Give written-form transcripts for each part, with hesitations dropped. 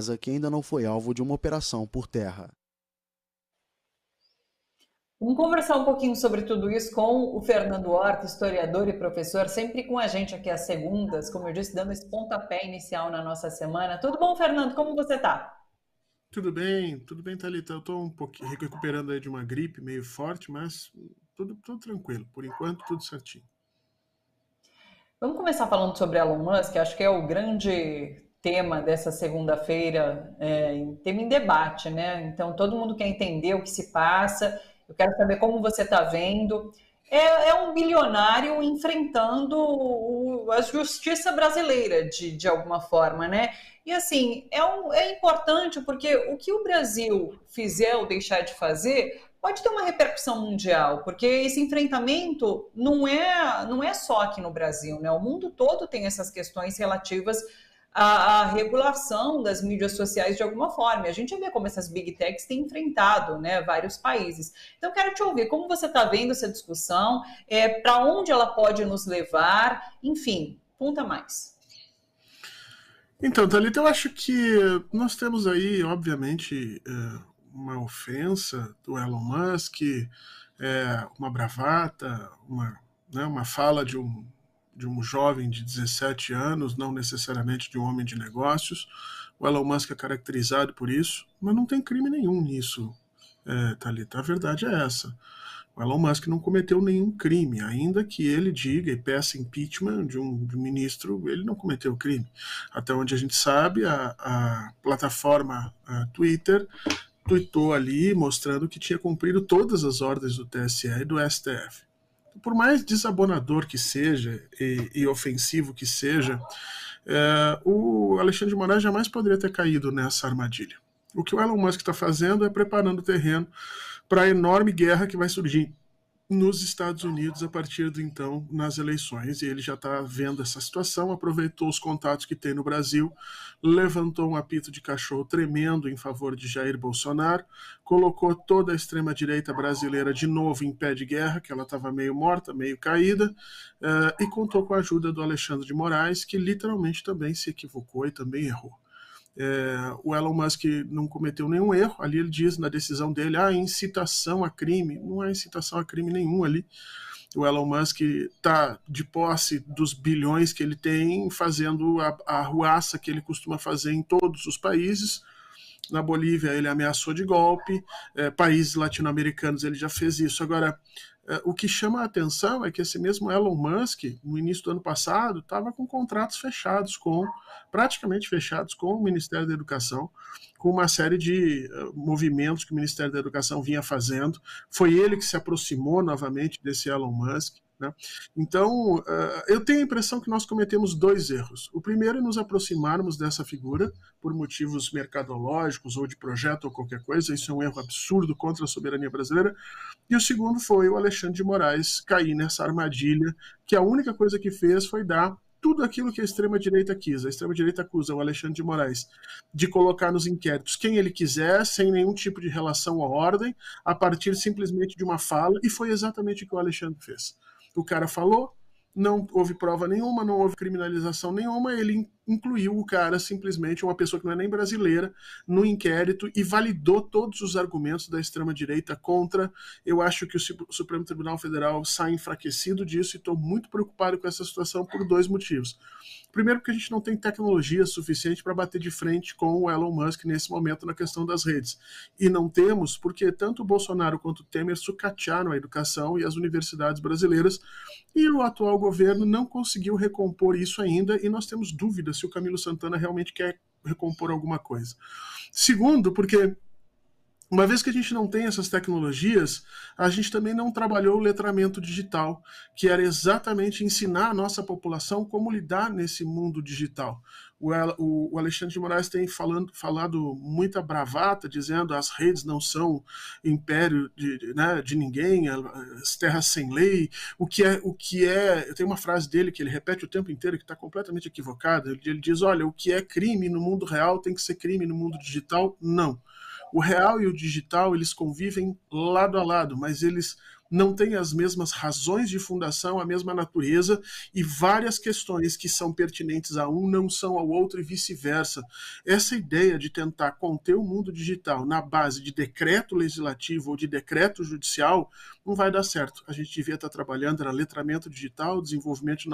Gaza que ainda não foi alvo de uma operação por terra. Vamos conversar um pouquinho sobre tudo isso com o Fernando Horta, historiador e professor, sempre com a gente aqui às segundas, como eu disse, dando esse pontapé inicial na nossa semana. Tudo bom, Fernando? Como você está? Tudo bem, Thalita. Eu estou um pouquinho recuperando aí de uma gripe meio forte, mas tudo tranquilo. Por enquanto, tudo certinho. Vamos começar falando sobre Elon Musk, acho que é o grande tema dessa segunda-feira, tema em debate, né? Então todo mundo quer entender o que se passa. Eu quero saber como você está vendo. É um bilionário enfrentando a justiça brasileira, de alguma forma, né? E assim, é importante porque o que o Brasil fizer ou deixar de fazer pode ter uma repercussão mundial, porque esse enfrentamento não é só aqui no Brasil, né? O mundo todo tem essas questões relativas à regulação das mídias sociais de alguma forma. E a gente vê como essas big techs têm enfrentado, né, vários países. Então, quero te ouvir como você está vendo essa discussão, para onde ela pode nos levar, enfim, conta mais. Então, Thalita, eu acho que nós temos aí, obviamente, uma ofensa do Elon Musk, uma bravata, uma fala de um jovem de 17 anos, não necessariamente de um homem de negócios. O Elon Musk é caracterizado por isso, mas não tem crime nenhum nisso, Thalita. A verdade é essa. O Elon Musk não cometeu nenhum crime, ainda que ele diga e peça impeachment de um ministro, ele não cometeu crime. Até onde a gente sabe, a plataforma Twitter tweetou ali mostrando que tinha cumprido todas as ordens do TSE e do STF. Por mais desabonador que seja e ofensivo que seja, o Alexandre de Moraes jamais poderia ter caído nessa armadilha. O que o Elon Musk está fazendo é preparando o terreno para a enorme guerra que vai surgir nos Estados Unidos a partir de então nas eleições, e ele já está vendo essa situação, aproveitou os contatos que tem no Brasil, levantou um apito de cachorro tremendo em favor de Jair Bolsonaro, colocou toda a extrema-direita brasileira de novo em pé de guerra, que ela estava meio morta, meio caída, e contou com a ajuda do Alexandre de Moraes, que literalmente também se equivocou e também errou. O Elon Musk não cometeu nenhum erro, ali ele diz na decisão dele, incitação a crime, não há incitação a crime nenhum ali. O Elon Musk está de posse dos bilhões que ele tem, fazendo a arruaça que ele costuma fazer em todos os países. Na Bolívia ele ameaçou de golpe, países latino-americanos ele já fez isso. Agora, o que chama a atenção é que esse mesmo Elon Musk, no início do ano passado, estava com contratos praticamente fechados com o Ministério da Educação, com uma série de movimentos que o Ministério da Educação vinha fazendo. Foi ele que se aproximou novamente desse Elon Musk. Né? Então, eu tenho a impressão que nós cometemos dois erros. O primeiro é nos aproximarmos dessa figura por motivos mercadológicos ou de projeto ou qualquer coisa. Isso é um erro absurdo contra a soberania brasileira. E o segundo foi o Alexandre de Moraes cair nessa armadilha, que a única coisa que fez foi dar tudo aquilo que a extrema-direita quis. A extrema-direita acusa o Alexandre de Moraes de colocar nos inquéritos quem ele quiser, sem nenhum tipo de relação à ordem, a partir simplesmente de uma fala, e foi exatamente o que o Alexandre fez. O cara falou, não houve prova nenhuma, não houve criminalização nenhuma, ele incluiu o cara, simplesmente uma pessoa que não é nem brasileira, no inquérito e validou todos os argumentos da extrema-direita contra. Eu acho que o Supremo Tribunal Federal sai enfraquecido disso e estou muito preocupado com essa situação por dois motivos. Primeiro, porque a gente não tem tecnologia suficiente para bater de frente com o Elon Musk nesse momento na questão das redes. E não temos porque tanto o Bolsonaro quanto o Temer sucatearam a educação e as universidades brasileiras, e o atual governo não conseguiu recompor isso ainda, e nós temos dúvidas se o Camilo Santana realmente quer recompor alguma coisa. Segundo, porque uma vez que a gente não tem essas tecnologias, a gente também não trabalhou o letramento digital, que era exatamente ensinar a nossa população como lidar nesse mundo digital. O Alexandre de Moraes tem falado muita bravata, dizendo que as redes não são império de ninguém, as terras sem lei, o que é. Tem uma frase dele que ele repete o tempo inteiro que está completamente equivocada. Ele diz, olha, o que é crime no mundo real tem que ser crime no mundo digital? Não. O real e o digital, eles convivem lado a lado, mas eles não têm as mesmas razões de fundação, a mesma natureza, e várias questões que são pertinentes a um não são ao outro e vice-versa. Essa ideia de tentar conter o mundo digital na base de decreto legislativo ou de decreto judicial não vai dar certo. A gente devia estar trabalhando no letramento digital, desenvolvimento de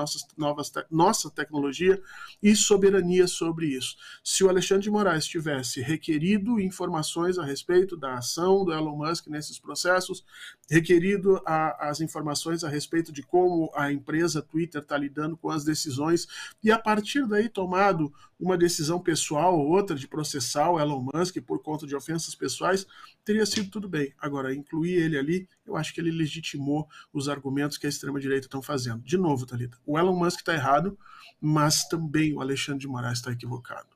nossa tecnologia e soberania sobre isso. Se o Alexandre de Moraes tivesse requerido informações a respeito da ação do Elon Musk nesses processos, requerido as informações a respeito de como a empresa Twitter está lidando com as decisões, e a partir daí tomado uma decisão pessoal ou outra de processar o Elon Musk por conta de ofensas pessoais, teria sido tudo bem. Agora, incluir ele ali, eu acho que ele legitimou os argumentos que a extrema-direita estão fazendo. De novo, Thalita, o Elon Musk está errado, mas também o Alexandre de Moraes está equivocado.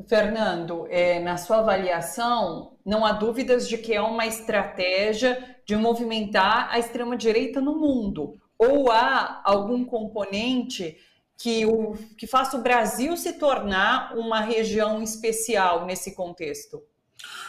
Fernando, na sua avaliação, não há dúvidas de que é uma estratégia de movimentar a extrema-direita no mundo? Ou há algum componente que faça o Brasil se tornar uma região especial nesse contexto?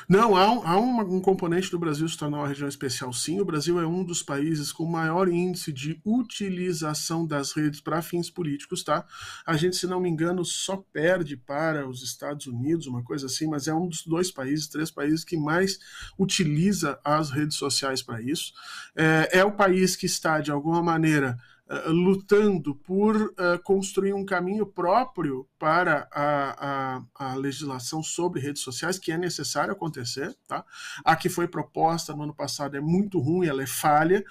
Não, há um componente do Brasil se tornar uma região especial, sim. O Brasil é um dos países com maior índice de utilização das redes para fins políticos, tá? A gente, se não me engano, só perde para os Estados Unidos, uma coisa assim, mas é um dos 3 países que mais utiliza as redes sociais para isso. É o país que está, de alguma maneira, lutando por construir um caminho próprio para a legislação sobre redes sociais, que é necessário acontecer, tá? A que foi proposta no ano passado é muito ruim, ela é falha.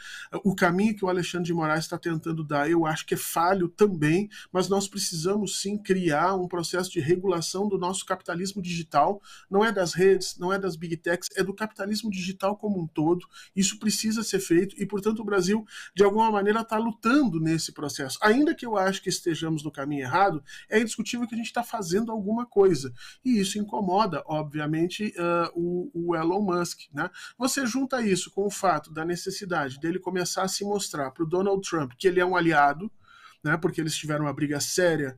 O caminho que o Alexandre de Moraes está tentando dar, eu acho que é falho também, mas nós precisamos sim criar um processo de regulação do nosso capitalismo digital, não é das redes, não é das big techs, é do capitalismo digital como um todo. Isso precisa ser feito e, portanto, o Brasil, de alguma maneira, está lutando nesse processo. Ainda que eu acho que estejamos no caminho errado, é indiscutível que a gente está fazendo alguma coisa. E isso incomoda, obviamente, o Elon Musk, né? Você junta isso com o fato da necessidade dele começar a se mostrar para o Donald Trump que ele é um aliado, né, porque eles tiveram uma briga séria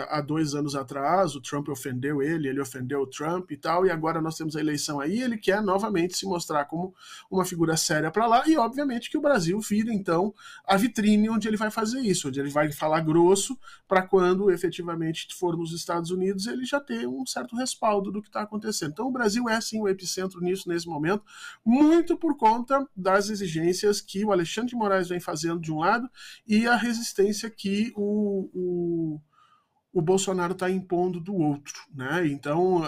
há 2 anos atrás, o Trump ofendeu ele ofendeu o Trump e tal, e agora nós temos a eleição aí, ele quer novamente se mostrar como uma figura séria para lá, e obviamente que o Brasil vira, então, a vitrine onde ele vai fazer isso, onde ele vai falar grosso para quando efetivamente for nos Estados Unidos, ele já ter um certo respaldo do que está acontecendo. Então o Brasil é, sim, o epicentro nisso, nesse momento, muito por conta das exigências que o Alexandre de Moraes vem fazendo de um lado, e a resistência que o Bolsonaro está impondo do outro, né? Então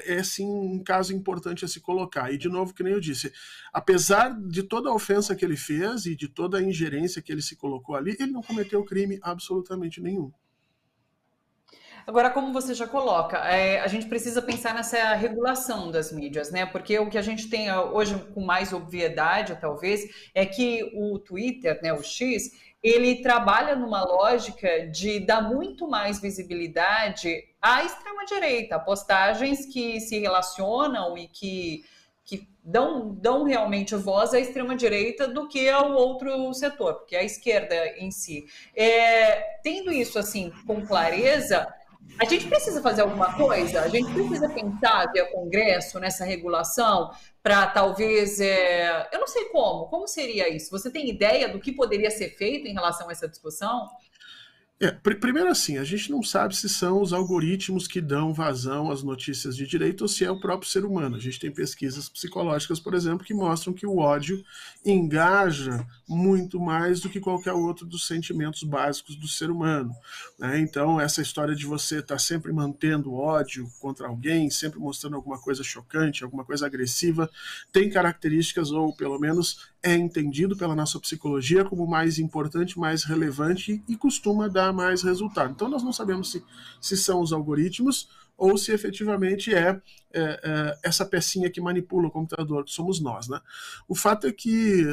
é sim um caso importante a se colocar. E de novo, que nem eu disse, apesar de toda a ofensa que ele fez e de toda a ingerência que ele se colocou ali, ele não cometeu crime absolutamente nenhum. Agora, como você já coloca, a gente precisa pensar nessa regulação das mídias, né? Porque o que a gente tem hoje com mais obviedade, talvez, é que o Twitter, né, o X, ele trabalha numa lógica de dar muito mais visibilidade à extrema-direita, postagens que se relacionam e que dão realmente voz à extrema-direita do que ao outro setor, porque a esquerda em si. Tendo isso assim com clareza, a gente precisa fazer alguma coisa? A gente precisa pensar via Congresso nessa regulação para talvez... eu não sei como seria isso? Você tem ideia do que poderia ser feito em relação a essa discussão? Primeiro assim, a gente não sabe se são os algoritmos que dão vazão às notícias de direita ou se é o próprio ser humano. A gente tem pesquisas psicológicas, por exemplo, que mostram que o ódio engaja muito mais do que qualquer outro dos sentimentos básicos do ser humano, né? Então, essa história de você estar sempre mantendo ódio contra alguém, sempre mostrando alguma coisa chocante, alguma coisa agressiva, tem características, ou pelo menos é entendido pela nossa psicologia como mais importante, mais relevante e costuma dar mais resultado. Então nós não sabemos se são os algoritmos ou se efetivamente é essa pecinha que manipula o computador, que somos nós, né? O fato é que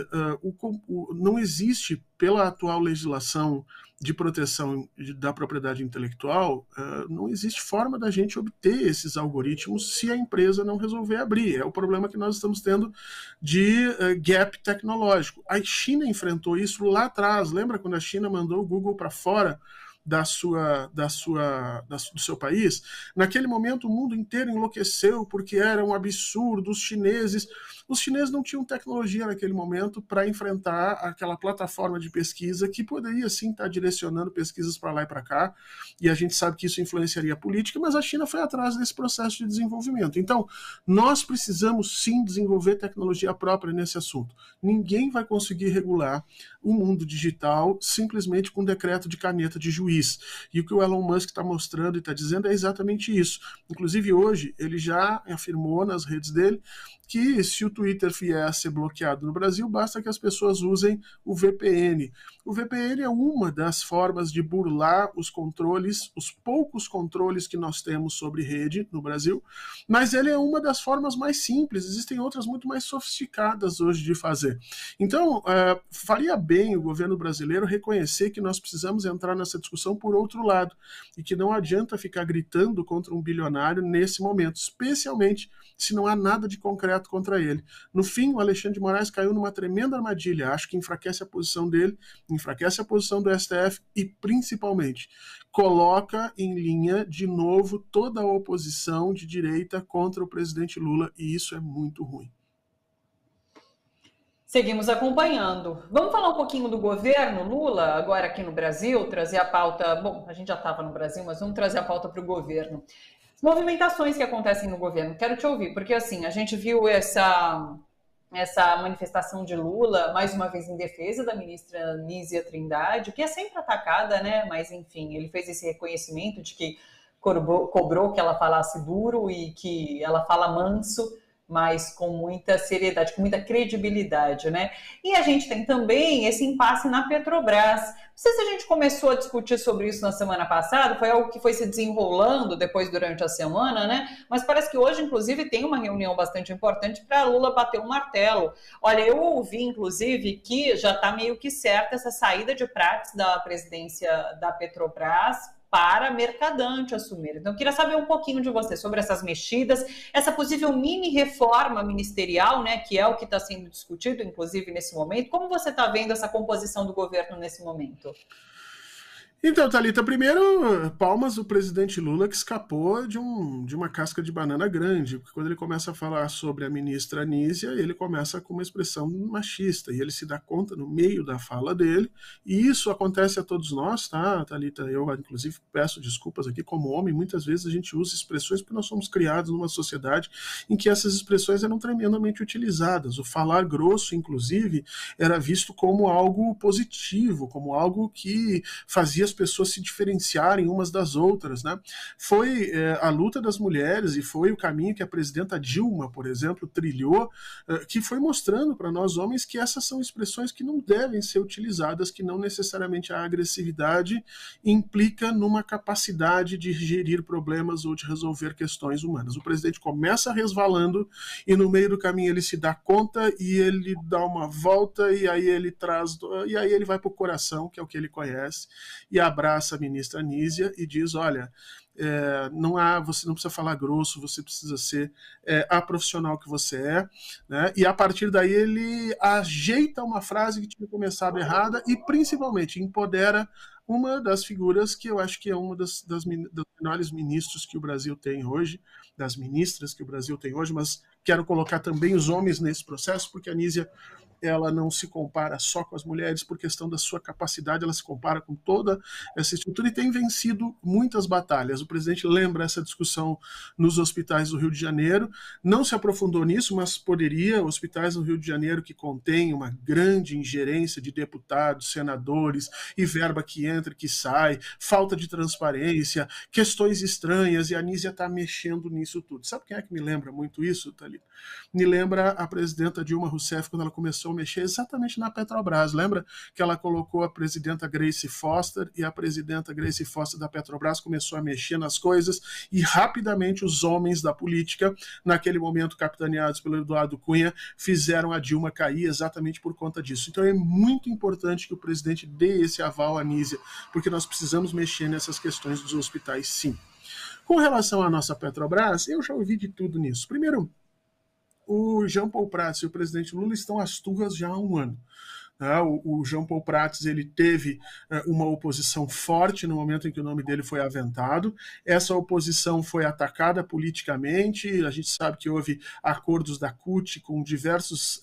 não existe, pela atual legislação de proteção da propriedade intelectual, não existe forma da gente obter esses algoritmos se a empresa não resolver abrir. É o problema que nós estamos tendo de gap tecnológico. A China enfrentou isso lá atrás. Lembra quando a China mandou o Google para fora do seu país? Naquele momento o mundo inteiro enlouqueceu porque era um absurdo, os chineses Os chineses não tinham tecnologia naquele momento para enfrentar aquela plataforma de pesquisa que poderia sim estar direcionando pesquisas para lá e para cá, e a gente sabe que isso influenciaria a política, mas a China foi atrás desse processo de desenvolvimento. Então, nós precisamos sim desenvolver tecnologia própria nesse assunto. Ninguém vai conseguir regular o mundo digital simplesmente com um decreto de caneta de juiz. E o que o Elon Musk está mostrando e está dizendo é exatamente isso. Inclusive, hoje, ele já afirmou nas redes dele que se o Twitter vier a ser bloqueado no Brasil, basta que as pessoas usem o VPN. O VPN é uma das formas de burlar os controles, os poucos controles que nós temos sobre rede no Brasil, mas ele é uma das formas mais simples, existem outras muito mais sofisticadas hoje de fazer. Então, faria bem o governo brasileiro reconhecer que nós precisamos entrar nessa discussão por outro lado, e que não adianta ficar gritando contra um bilionário nesse momento, especialmente se não há nada de concreto contra ele. No fim, o Alexandre de Moraes caiu numa tremenda armadilha. Acho que enfraquece a posição dele, enfraquece a posição do STF e, principalmente, coloca em linha, de novo, toda a oposição de direita contra o presidente Lula, e isso é muito ruim. Seguimos acompanhando. Vamos falar um pouquinho do governo Lula, agora aqui no Brasil, trazer a pauta... Bom, a gente já estava no Brasil, mas vamos trazer a pauta para o governo. Movimentações que acontecem no governo. Quero te ouvir, porque assim, a gente viu essa manifestação de Lula, mais uma vez em defesa da ministra Nízia Trindade, que é sempre atacada, né? Mas enfim, ele fez esse reconhecimento de que cobrou que ela falasse duro e que ela fala manso, mas com muita seriedade, com muita credibilidade, né? E a gente tem também esse impasse na Petrobras. Não sei se a gente começou a discutir sobre isso na semana passada, foi algo que foi se desenrolando depois durante a semana, né? Mas parece que hoje, inclusive, tem uma reunião bastante importante para Lula bater o martelo. Olha, eu ouvi, inclusive, que já está meio que certa essa saída de Prats da presidência da Petrobras para Mercadante assumir. Então, eu queria saber um pouquinho de você sobre essas mexidas, essa possível mini-reforma ministerial, né, que é o que está sendo discutido, inclusive, nesse momento. Como você está vendo essa composição do governo nesse momento? Então, Thalita, primeiro, palmas o presidente Lula, que escapou de uma casca de banana grande, porque quando ele começa a falar sobre a ministra Anísia, ele começa com uma expressão machista, e ele se dá conta no meio da fala dele, e isso acontece a todos nós, tá, Thalita? Eu, inclusive, peço desculpas aqui como homem, muitas vezes a gente usa expressões porque nós somos criados numa sociedade em que essas expressões eram tremendamente utilizadas. O falar grosso, inclusive, era visto como algo positivo, como algo que fazia as pessoas se diferenciarem umas das outras, né? Foi a luta das mulheres e foi o caminho que a presidenta Dilma, por exemplo, trilhou, que foi mostrando para nós homens que essas são expressões que não devem ser utilizadas, que não necessariamente a agressividade implica numa capacidade de gerir problemas ou de resolver questões humanas. O presidente começa resvalando e no meio do caminho ele se dá conta e ele dá uma volta e aí ele vai para o coração, que é o que ele conhece, e abraça a ministra Anísia e diz, olha, você não precisa falar grosso, você precisa ser a profissional que você é, né? E a partir daí ele ajeita uma frase que tinha começado errada e principalmente empodera uma das figuras que eu acho que é uma dos melhores ministros que o Brasil tem hoje, das ministras que o Brasil tem hoje, mas quero colocar também os homens nesse processo, porque a Anísia, ela não se compara só com as mulheres por questão da sua capacidade, ela se compara com toda essa estrutura e tem vencido muitas batalhas. O presidente lembra essa discussão nos hospitais do Rio de Janeiro, não se aprofundou nisso, mas poderia, hospitais do Rio de Janeiro que contêm uma grande ingerência de deputados, senadores e verba que entra e que sai, falta de transparência, questões estranhas, e a Anísia está mexendo nisso tudo. Sabe quem é que me lembra muito isso, Thalita? Me lembra a presidenta Dilma Rousseff quando ela começou a mexer exatamente na Petrobras. Lembra que ela colocou a presidenta Grace Foster e a presidenta Grace Foster da Petrobras começou a mexer nas coisas e rapidamente os homens da política, naquele momento capitaneados pelo Eduardo Cunha, fizeram a Dilma cair exatamente por conta disso. Então é muito importante que o presidente dê esse aval à Anísia, porque nós precisamos mexer nessas questões dos hospitais, sim. Com relação à nossa Petrobras, eu já ouvi de tudo nisso. Primeiro, o Jean Paul Prats e o presidente Lula estão às turras já há um ano. O Jean Paul Prats ele teve uma oposição forte no momento em que o nome dele foi aventado. Essa oposição foi atacada politicamente. A gente sabe que houve acordos da CUT com diversas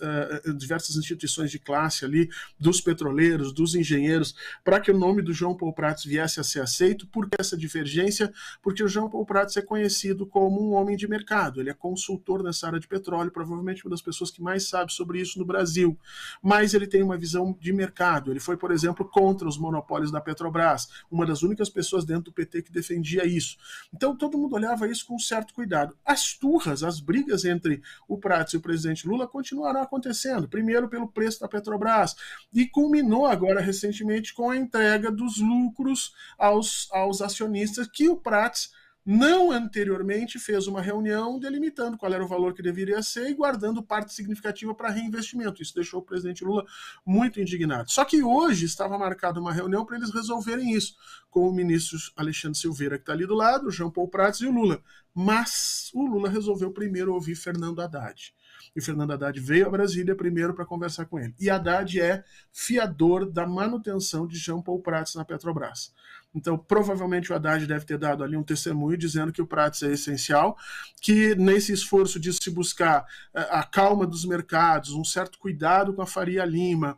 instituições de classe ali, dos petroleiros, dos engenheiros, para que o nome do Jean Paul Prats viesse a ser aceito. Por que essa divergência? Porque o Jean Paul Prats é conhecido como um homem de mercado. Ele é consultor nessa área de petróleo, provavelmente uma das pessoas que mais sabe sobre isso no Brasil. Mas ele tem uma visão de mercado. Ele foi, por exemplo, contra os monopólios da Petrobras, uma das únicas pessoas dentro do PT que defendia isso. Então todo mundo olhava isso com um certo cuidado. As turras, as brigas entre o Prats e o presidente Lula continuaram acontecendo, primeiro pelo preço da Petrobras, e culminou agora recentemente com a entrega dos lucros aos acionistas, que o Prats não anteriormente fez uma reunião delimitando qual era o valor que deveria ser e guardando parte significativa para reinvestimento. Isso deixou o presidente Lula muito indignado. Só que hoje estava marcada uma reunião para eles resolverem isso, com o ministro Alexandre Silveira, que está ali do lado, o Jean Paul Prats e o Lula. Mas o Lula resolveu primeiro ouvir Fernando Haddad. E o Fernando Haddad veio a Brasília primeiro para conversar com ele. E Haddad é fiador da manutenção de Jean Paul Prats na Petrobras. Então, provavelmente o Haddad deve ter dado ali um testemunho dizendo que o Prats é essencial, que nesse esforço de se buscar a calma dos mercados, um certo cuidado com a Faria Lima,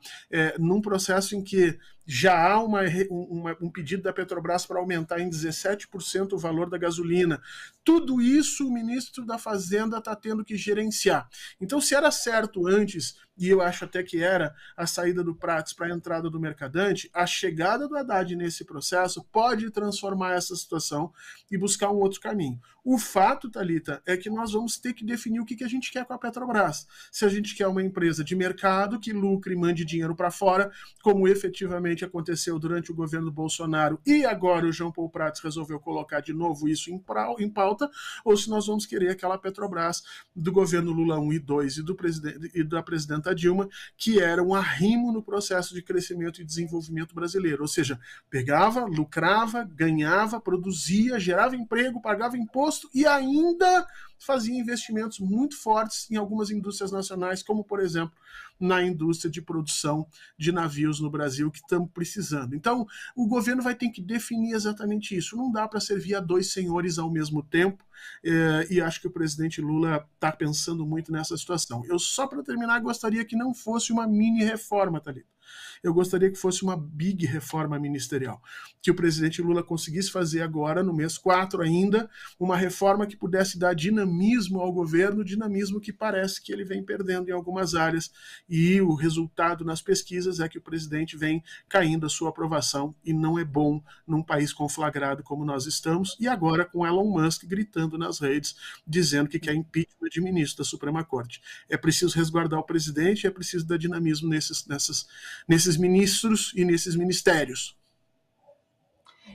num processo em que já há um pedido da Petrobras para aumentar em 17% o valor da gasolina. Tudo isso o ministro da Fazenda está tendo que gerenciar. Então, se era certo antes, e eu acho até que era, a saída do Prats para a entrada do Mercadante, a chegada do Haddad nesse processo pode transformar essa situação e buscar um outro caminho. O fato, Thalita, é que nós vamos ter que definir o que a gente quer com a Petrobras. Se a gente quer uma empresa de mercado que lucre e mande dinheiro para fora, como efetivamente aconteceu durante o governo Bolsonaro, e agora o Jean Paul Prats resolveu colocar de novo isso em pauta, ou se nós vamos querer aquela Petrobras do governo Lula 1 e 2 e da presidenta Dilma, que era um arrimo no processo de crescimento e desenvolvimento brasileiro. Ou seja, pegava, lucrava, ganhava, produzia, gerava emprego, pagava imposto e ainda fazia investimentos muito fortes em algumas indústrias nacionais, como, por exemplo, na indústria de produção de navios no Brasil, que estamos precisando. Então, o governo vai ter que definir exatamente isso. Não dá para servir a dois senhores ao mesmo tempo, e acho que o presidente Lula está pensando muito nessa situação. Eu, só para terminar, gostaria que não fosse uma mini-reforma, Thalita. Eu gostaria que fosse uma big reforma ministerial, que o presidente Lula conseguisse fazer agora, no mês 4 ainda, uma reforma que pudesse dar dinamismo ao governo, dinamismo que parece que ele vem perdendo em algumas áreas, e o resultado nas pesquisas é que o presidente vem caindo a sua aprovação, e não é bom num país conflagrado como nós estamos, e agora com Elon Musk gritando nas redes, dizendo que quer impeachment de ministro da Suprema Corte. É preciso resguardar o presidente, é preciso dar dinamismo nesses ministros e nesses ministérios.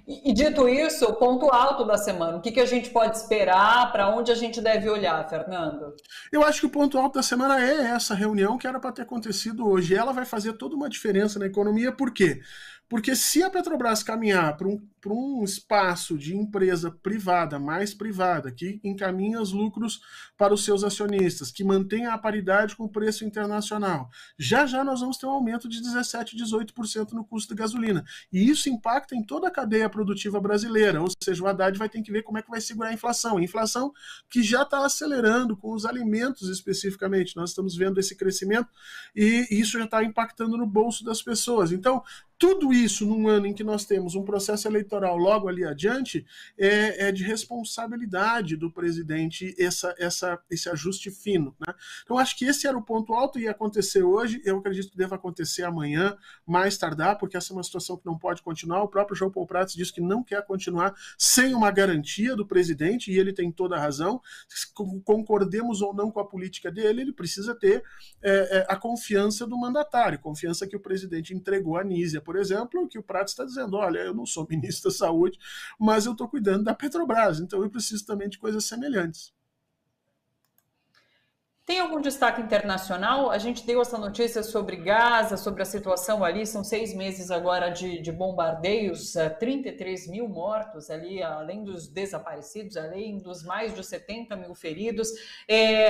E dito isso, ponto alto da semana, o que a gente pode esperar, para onde a gente deve olhar, Fernando? Eu acho que o ponto alto da semana é essa reunião que era para ter acontecido hoje. Ela vai fazer toda uma diferença na economia, por quê? Porque se a Petrobras caminhar para um espaço de empresa privada, mais privada, que encaminha os lucros para os seus acionistas, que mantenha a paridade com o preço internacional, já nós vamos ter um aumento de 17%, 18% no custo da gasolina. E isso impacta em toda a cadeia produtiva brasileira, ou seja, o Haddad vai ter que ver como é que vai segurar a inflação. A inflação que já está acelerando com os alimentos especificamente. Nós estamos vendo esse crescimento e isso já está impactando no bolso das pessoas. Então, tudo isso num ano em que nós temos um processo eleitoral logo ali adiante, é de responsabilidade do presidente esse ajuste fino, né? Então, acho que esse era o ponto alto, ia acontecer hoje, eu acredito que deva acontecer amanhã, mais tardar, porque essa é uma situação que não pode continuar. O próprio Jean Paul Prats disse que não quer continuar sem uma garantia do presidente, e ele tem toda a razão. Concordemos ou não com a política dele, ele precisa ter a confiança do mandatário, confiança que o presidente entregou à Anísia, por exemplo, que o Prats está dizendo, olha, eu não sou ministro da Saúde, mas eu estou cuidando da Petrobras, então eu preciso também de coisas semelhantes. Tem algum destaque internacional? A gente deu essa notícia sobre Gaza, sobre a situação ali, são 6 meses agora de bombardeios, 33 mil mortos ali, além dos desaparecidos, além dos mais de 70 mil feridos.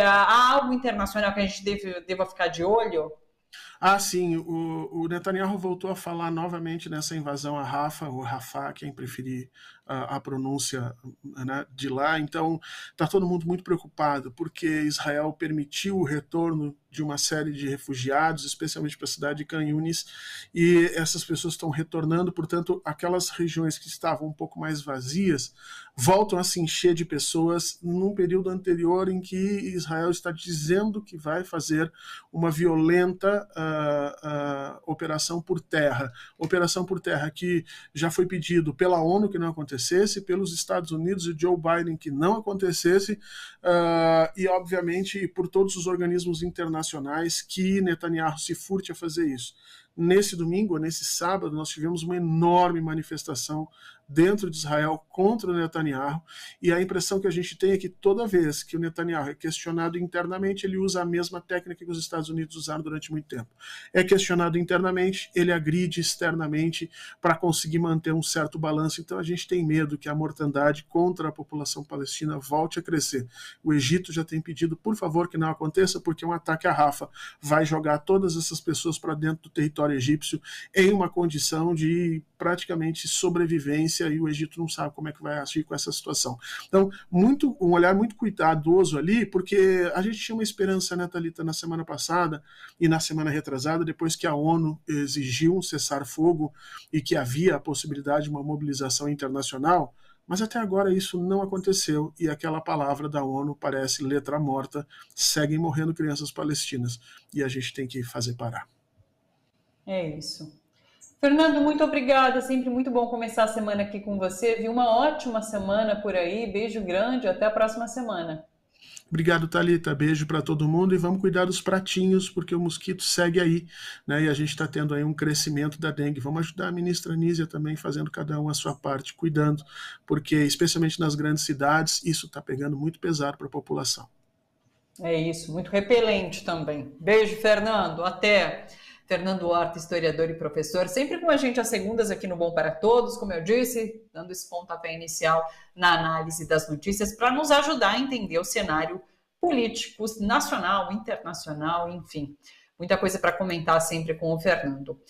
Há algo internacional que a gente deva ficar de olho? Sim, o Netanyahu voltou a falar novamente nessa invasão a Rafah, ou Rafah, quem preferir a pronúncia, né, de lá. Então, está todo mundo muito preocupado, porque Israel permitiu o retorno de uma série de refugiados, especialmente para a cidade de Khan Yunis, e essas pessoas estão retornando, portanto, aquelas regiões que estavam um pouco mais vazias voltam a se encher de pessoas num período anterior em que Israel está dizendo que vai fazer uma violenta operação por terra. Operação por terra que já foi pedido pela ONU que não acontecesse, pelos Estados Unidos e Joe Biden que não acontecesse, e obviamente por todos os organismos internacionais que Netanyahu se furte a fazer isso. Nesse domingo, nesse sábado, nós tivemos uma enorme manifestação dentro de Israel contra o Netanyahu, e a impressão que a gente tem é que toda vez que o Netanyahu é questionado internamente, ele usa a mesma técnica que os Estados Unidos usaram durante muito tempo. É questionado internamente, ele agride externamente para conseguir manter um certo balanço. Então a gente tem medo que a mortandade contra a população palestina volte a crescer. O Egito já tem pedido, por favor, que não aconteça, porque um ataque à Rafah vai jogar todas essas pessoas para dentro do território egípcio em uma condição de praticamente sobrevivência, e o Egito não sabe como é que vai agir com essa situação. Então, um olhar muito cuidadoso ali, porque a gente tinha uma esperança, né, Thalita, na semana passada e na semana retrasada, depois que a ONU exigiu um cessar-fogo e que havia a possibilidade de uma mobilização internacional, mas até agora isso não aconteceu, e aquela palavra da ONU parece letra morta, seguem morrendo crianças palestinas, e a gente tem que fazer parar. É isso. Fernando, muito obrigada, sempre muito bom começar a semana aqui com você. Vi uma ótima semana por aí, beijo grande, até a próxima semana. Obrigado, Thalita, beijo para todo mundo, e vamos cuidar dos pratinhos, porque o mosquito segue aí, né? E a gente está tendo aí um crescimento da dengue. Vamos ajudar a ministra Nízia também, fazendo cada um a sua parte, cuidando, porque especialmente nas grandes cidades, isso está pegando muito pesado para a população. É isso, muito repelente também. Beijo, Fernando, até. Fernando Horta, historiador e professor, sempre com a gente às segundas aqui no Bom para Todos, como eu disse, dando esse pontapé inicial na análise das notícias para nos ajudar a entender o cenário político, nacional, internacional, enfim. Muita coisa para comentar sempre com o Fernando.